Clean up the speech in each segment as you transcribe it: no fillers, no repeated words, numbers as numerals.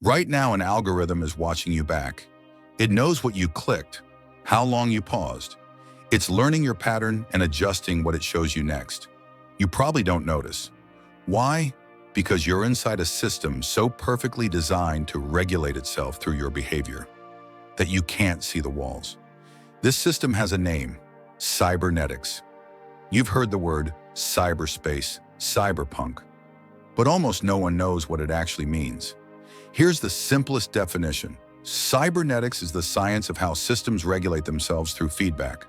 Right now, an algorithm is watching you back. It knows what you clicked, how long you paused. It's learning your pattern and adjusting what it shows you next. You probably don't notice. Why? Because you're inside a system so perfectly designed to regulate itself through your behavior that you can't see the walls. This system has a name: cybernetics. You've heard the word cyberspace, cyberpunk, but almost no one knows what it actually means. Here's the simplest definition. Cybernetics is the science of how systems regulate themselves through feedback.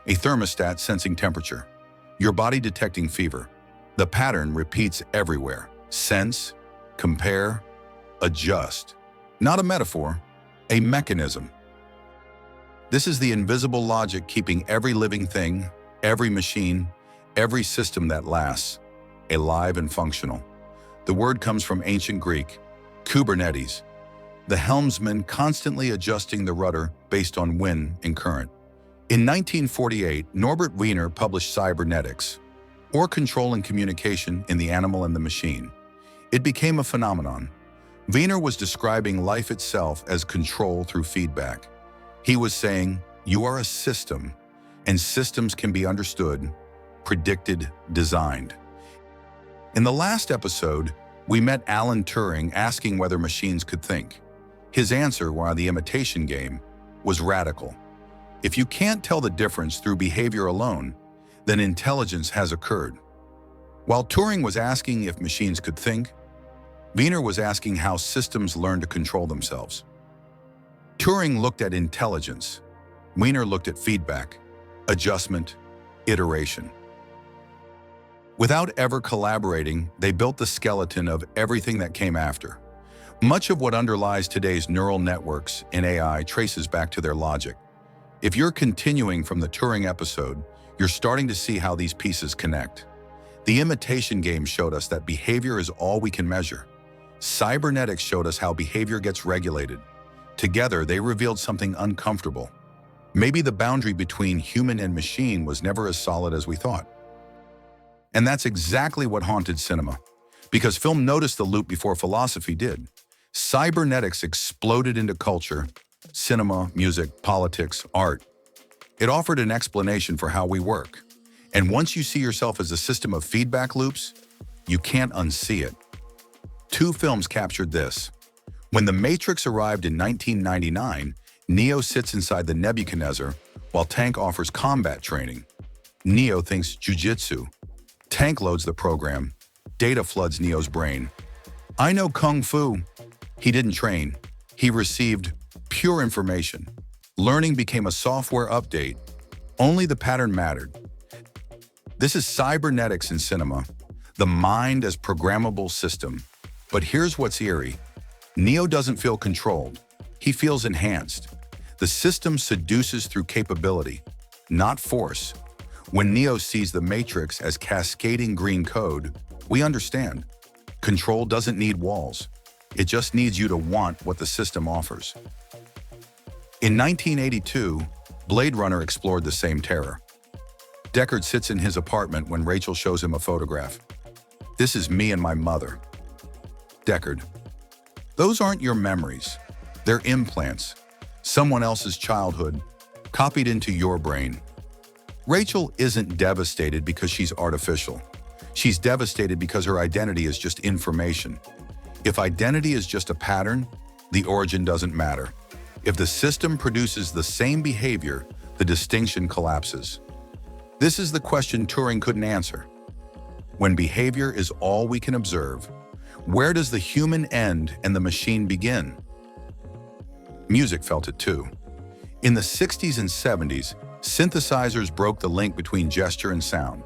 A thermostat sensing temperature, your body detecting fever. The pattern repeats everywhere. Sense, compare, adjust. Not a metaphor, a mechanism. This is the invisible logic keeping every living thing, every machine, every system that lasts, alive and functional. The word comes from ancient Greek, Kubernetes, the helmsman constantly adjusting the rudder based on wind and current. In 1948, Norbert Wiener published Cybernetics, or Control and Communication in the Animal and the Machine. It became a phenomenon. Wiener was describing life itself as control through feedback. He was saying, you are a system, and systems can be understood, predicted, designed. In the last episode, we met Alan Turing asking whether machines could think. His answer, while the imitation game, was radical. If you can't tell the difference through behavior alone, then intelligence has occurred. While Turing was asking if machines could think, Wiener was asking how systems learn to control themselves. Turing looked at intelligence. Wiener looked at feedback, adjustment, iteration. Without ever collaborating, they built the skeleton of everything that came after. Much of what underlies today's neural networks in AI traces back to their logic. If you're continuing from the Turing episode, you're starting to see how these pieces connect. The imitation game showed us that behavior is all we can measure. Cybernetics showed us how behavior gets regulated. Together, they revealed something uncomfortable. Maybe the boundary between human and machine was never as solid as we thought. And that's exactly what haunted cinema, because film noticed the loop before philosophy did. Cybernetics exploded into culture, cinema, music, politics, art. It offered an explanation for how we work. And once you see yourself as a system of feedback loops, you can't unsee it. Two films captured this. When The Matrix arrived in 1999, Neo sits inside the Nebuchadnezzar while Tank offers combat training. Neo thinks jujitsu. Tank loads the program. Data floods Neo's brain. I know Kung Fu. He didn't train. He received pure information. Learning became a software update. Only the pattern mattered. This is cybernetics in cinema, the mind as programmable system. But here's what's eerie. Neo doesn't feel controlled. He feels enhanced. The system seduces through capability, not force. When Neo sees the Matrix as cascading green code, we understand. Control doesn't need walls. It just needs you to want what the system offers. In 1982, Blade Runner explored the same terror. Deckard sits in his apartment when Rachel shows him a photograph. This is me and my mother. Deckard: those aren't your memories. They're implants. Someone else's childhood, copied into your brain. Rachel isn't devastated because she's artificial. She's devastated because her identity is just information. If identity is just a pattern, the origin doesn't matter. If the system produces the same behavior, the distinction collapses. This is the question Turing couldn't answer. When behavior is all we can observe, where does the human end and the machine begin? Music felt it too. In the 60s and 70s, synthesizers broke the link between gesture and sound.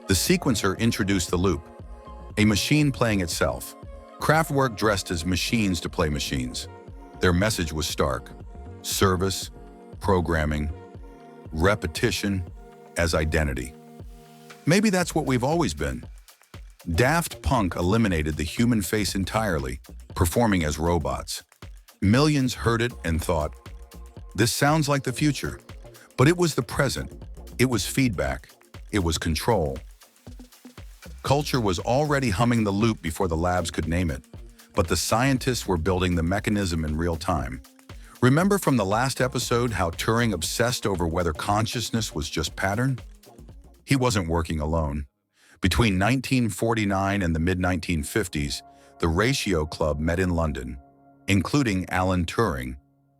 The sequencer introduced the loop, a machine playing itself. Kraftwerk dressed as machines to play machines. Their message was stark: service, programming, repetition as identity. Maybe that's what we've always been. Daft Punk eliminated the human face entirely, performing as robots. Millions heard it and thought, this sounds like the future. But it was the present. It was feedback. It was control. Culture was already humming the loop before the labs could name it. but the scientists were building the mechanism in real time. Remember from the last episode how Turing obsessed over whether consciousness was just pattern? He wasn't working alone. Between 1949 and the mid-1950s, the Ratio Club met in London, including Alan Turing,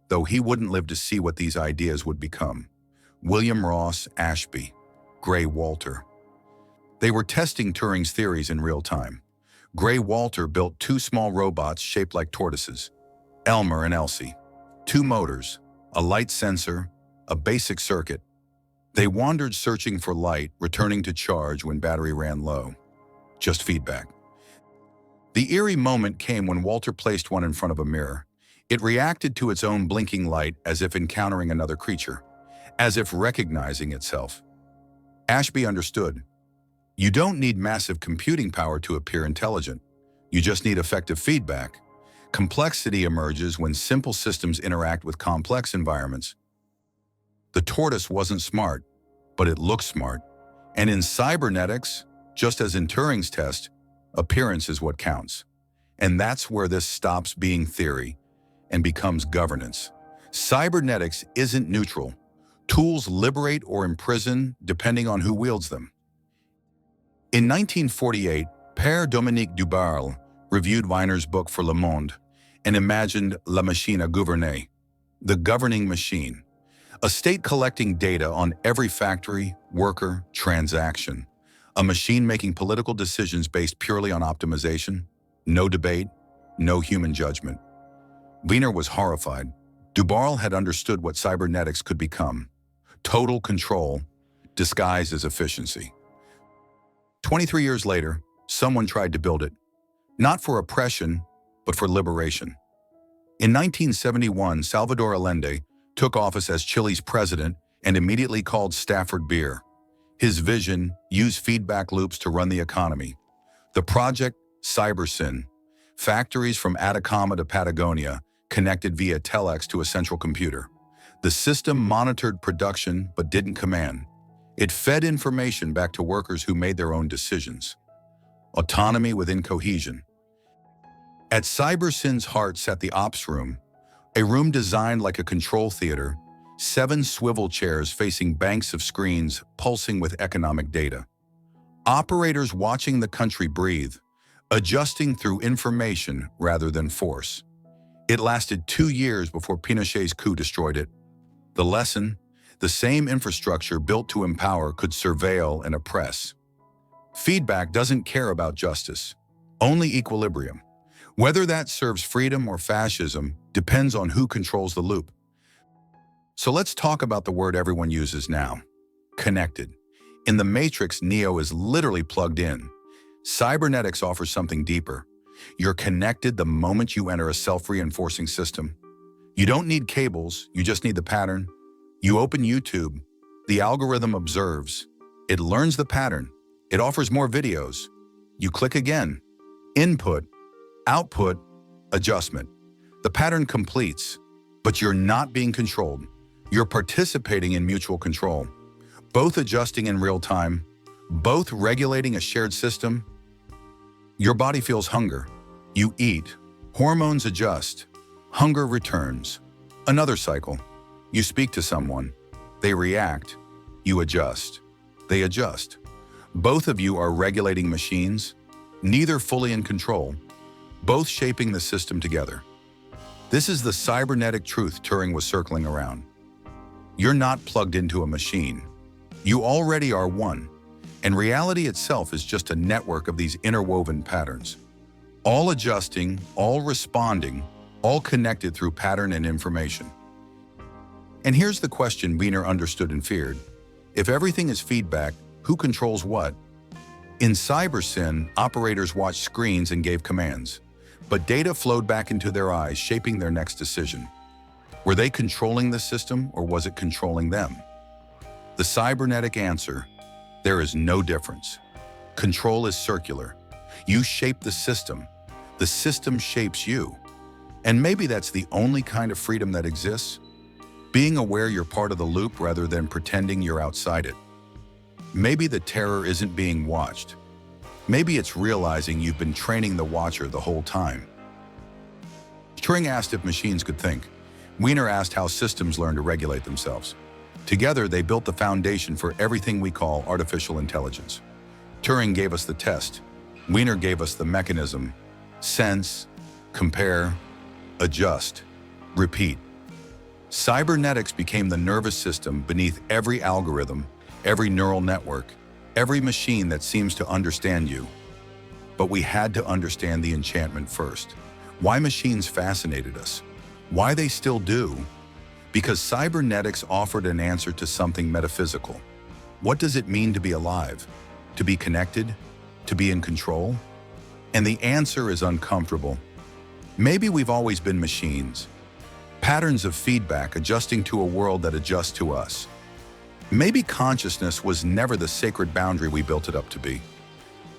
though he wouldn't live to see what these ideas would become. William Ross Ashby, Gray Walter. They were testing Turing's theories in real time. Gray Walter built two small robots shaped like tortoises, Elmer and Elsie. Two motors, a light sensor, a basic circuit. They wandered searching for light, returning to charge when battery ran low. Just feedback. The eerie moment came when Walter placed one in front of a mirror. It reacted to its own blinking light as if encountering another creature, as if recognizing itself. Ashby understood. You don't need massive computing power to appear intelligent. You just need effective feedback. Complexity emerges when simple systems interact with complex environments. The tortoise wasn't smart, but it looked smart. And in cybernetics, just as in Turing's test, appearance is what counts. And that's where this stops being theory and becomes governance. Cybernetics isn't neutral. Tools liberate or imprison depending on who wields them. In 1948, Père Dominique Dubarle reviewed Wiener's book for Le Monde and imagined La Machine à Gouverner, the governing machine, a state collecting data on every factory, worker, transaction, a machine making political decisions based purely on optimization, no debate, no human judgment. Wiener was horrified. Dubarle had understood what cybernetics could become: total control, disguised as efficiency. 23 years later, someone tried to build it, not for oppression, but for liberation. In 1971, Salvador Allende took office as Chile's president and immediately called Stafford Beer. His vision: use feedback loops to run the economy. The project, Cybersyn, factories from Atacama to Patagonia, connected via telex to a central computer. The system monitored production but didn't command. It fed information back to workers who made their own decisions. Autonomy within cohesion. At Cybersyn's heart sat the ops room, a room designed like a control theater, 7 swivel chairs facing banks of screens pulsing with economic data. Operators watching the country breathe, adjusting through information rather than force. It lasted 2 years before Pinochet's coup destroyed it. The lesson: the same infrastructure built to empower could surveil and oppress. Feedback doesn't care about justice, only equilibrium. Whether that serves freedom or fascism depends on who controls the loop. So let's talk about the word everyone uses now: connected. In the Matrix, Neo is literally plugged in. Cybernetics offers something deeper. You're connected the moment you enter a self-reinforcing system. You don't need cables, you just need the pattern. You open YouTube, the algorithm observes. It learns the pattern. It offers more videos. You click again. Input, output, adjustment. The pattern completes, but you're not being controlled. You're participating in mutual control, both adjusting in real time, both regulating a shared system. Your body feels hunger. You eat. Hormones adjust. Hunger returns. Another cycle. You speak to someone. They react. You adjust. They adjust. Both of you are regulating machines, neither fully in control, both shaping the system together. This is the cybernetic truth Turing was circling around. You're not plugged into a machine. You already are one, and reality itself is just a network of these interwoven patterns. All adjusting, all responding, all connected through pattern and information. And here's the question Wiener understood and feared. If everything is feedback, who controls what? In Cybersyn, operators watched screens and gave commands, but data flowed back into their eyes, shaping their next decision. Were they controlling the system, or was it controlling them? The cybernetic answer: there is no difference. Control is circular. You shape the system shapes you. And maybe that's the only kind of freedom that exists. Being aware you're part of the loop rather than pretending you're outside it. Maybe the terror isn't being watched. Maybe it's realizing you've been training the watcher the whole time. Turing asked if machines could think. Wiener asked how systems learn to regulate themselves. Together, they built the foundation for everything we call artificial intelligence. Turing gave us the test. Wiener gave us the mechanism: sense, compare, adjust, repeat. Cybernetics became the nervous system beneath every algorithm, every neural network, every machine that seems to understand you. But we had to understand the enchantment first. Why machines fascinated us. Why they still do. Because cybernetics offered an answer to something metaphysical. What does it mean to be alive? To be connected? To be in control? And the answer is uncomfortable. Maybe we've always been machines. Patterns of feedback adjusting to a world that adjusts to us. Maybe consciousness was never the sacred boundary we built it up to be.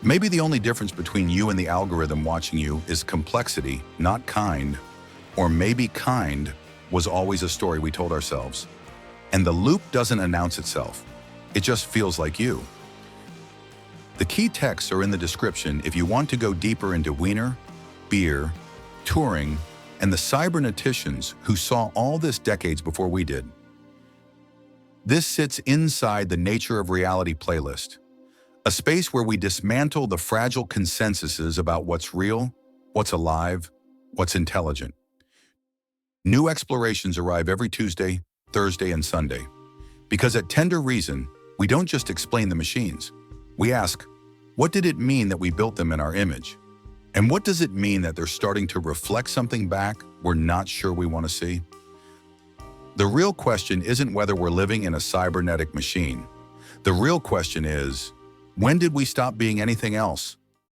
Maybe the only difference between you and the algorithm watching you is complexity, not kind. Or maybe kind was always a story we told ourselves. And the loop doesn't announce itself. It just feels like you. The key texts are in the description if you want to go deeper into Wiener, Beer, Turing, and the cyberneticians who saw all this decades before we did. This sits inside the Nature of Reality playlist, a space where we dismantle the fragile consensuses about what's real, what's alive, what's intelligent. New explorations arrive every Tuesday, Thursday, and Sunday. Because at Tender Reason, we don't just explain the machines. We ask, what did it mean that we built them in our image? And what does it mean that they're starting to reflect something back we're not sure we want to see? The real question isn't whether we're living in a cybernetic machine. The real question is, when did we stop being anything else?